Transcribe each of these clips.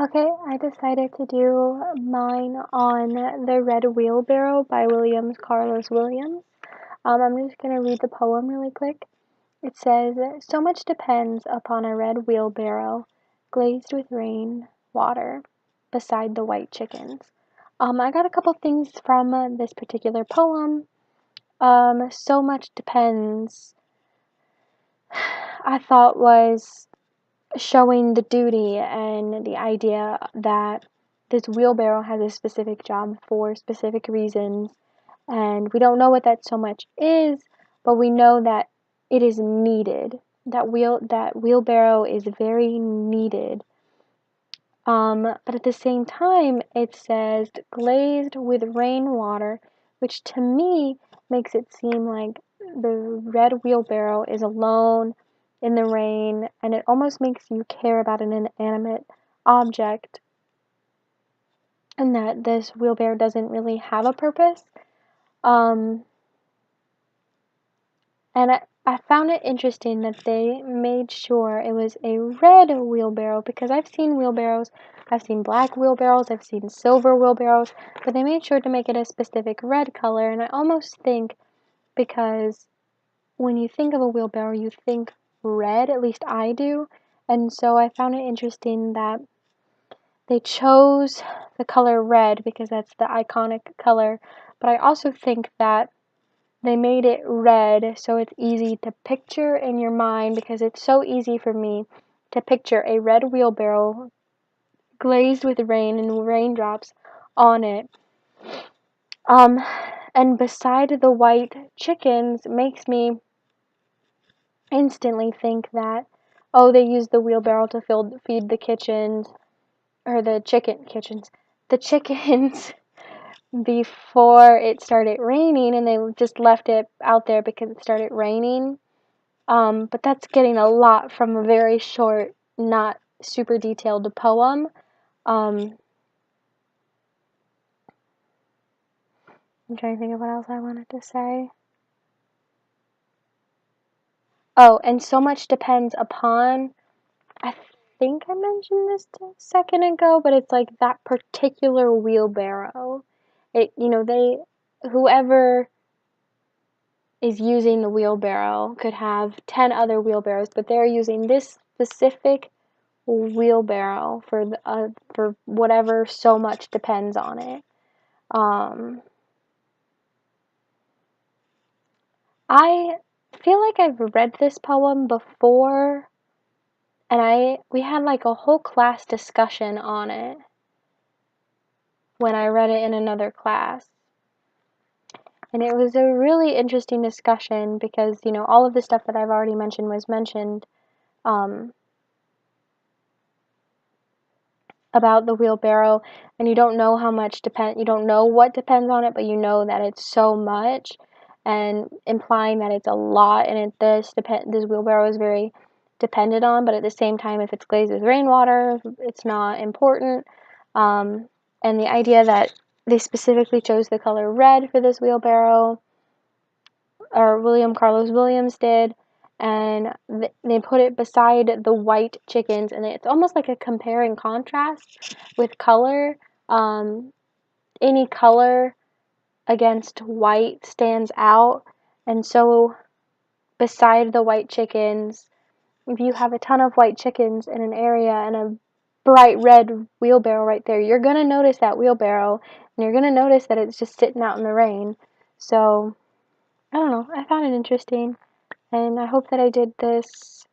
Okay, I decided to do mine on The Red Wheelbarrow by Carlos Williams. I'm just going to read the poem really quick. It says, "So much depends upon a red wheelbarrow, glazed with rain, water, beside the white chickens." I got a couple things from this particular poem. So much depends, I thought was showing the duty and the idea that this wheelbarrow has a specific job for specific reasons, and we don't know what that so much is, but we know that it is needed. That wheelbarrow is very needed. But at the same time, it says glazed with rainwater, which to me makes it seem like the red wheelbarrow is alone in the rain, and it almost makes you care about an inanimate object, and that this wheelbarrow doesn't really have a purpose. And I found it interesting that they made sure it was a red wheelbarrow, because I've seen wheelbarrows, I've seen black wheelbarrows, I've seen silver wheelbarrows, but they made sure to make it a specific red color, and I almost think because when you think of a wheelbarrow, you think red, at least I do, and so I found it interesting that they chose the color red because that's the iconic color, but I also think that they made it red so it's easy to picture in your mind, because it's so easy for me to picture a red wheelbarrow glazed with rain and raindrops on it. And beside the white chickens makes me instantly think that, oh, they used the wheelbarrow to feed the kitchens, or the chickens before it started raining, and they just left it out there because it started raining. But that's getting a lot from a very short, not super detailed poem. I'm trying to think of what else I wanted to say. Oh, and so much depends upon, I think I mentioned this a second ago, but it's like that particular wheelbarrow. Whoever is using the wheelbarrow could have 10 other wheelbarrows, but they're using this specific wheelbarrow for whatever so much depends on it. I feel like I've read this poem before, and we had like a whole class discussion on it when I read it in another class. And it was a really interesting discussion because, all of the stuff that I've already mentioned was mentioned about the wheelbarrow, and you don't know you don't know what depends on it, but you know that it's so much, and implying that it's a lot, and this wheelbarrow is very depended on, but at the same time, if it's glazed with rainwater, it's not important. And the idea that they specifically chose the color red for this wheelbarrow, or Carlos Williams did, and they put it beside the white chickens, and it's almost like a compare and contrast with color. Any color against white stands out, and so beside the white chickens, if you have a ton of white chickens in an area and a bright red wheelbarrow right there, you're going to notice that wheelbarrow, and you're going to notice that it's just sitting out in the rain. So, I don't know, I found it interesting, and I hope that I did this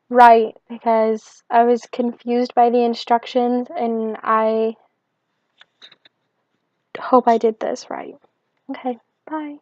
right, because I was confused by the instructions, and I hope I did this right. Okay, bye.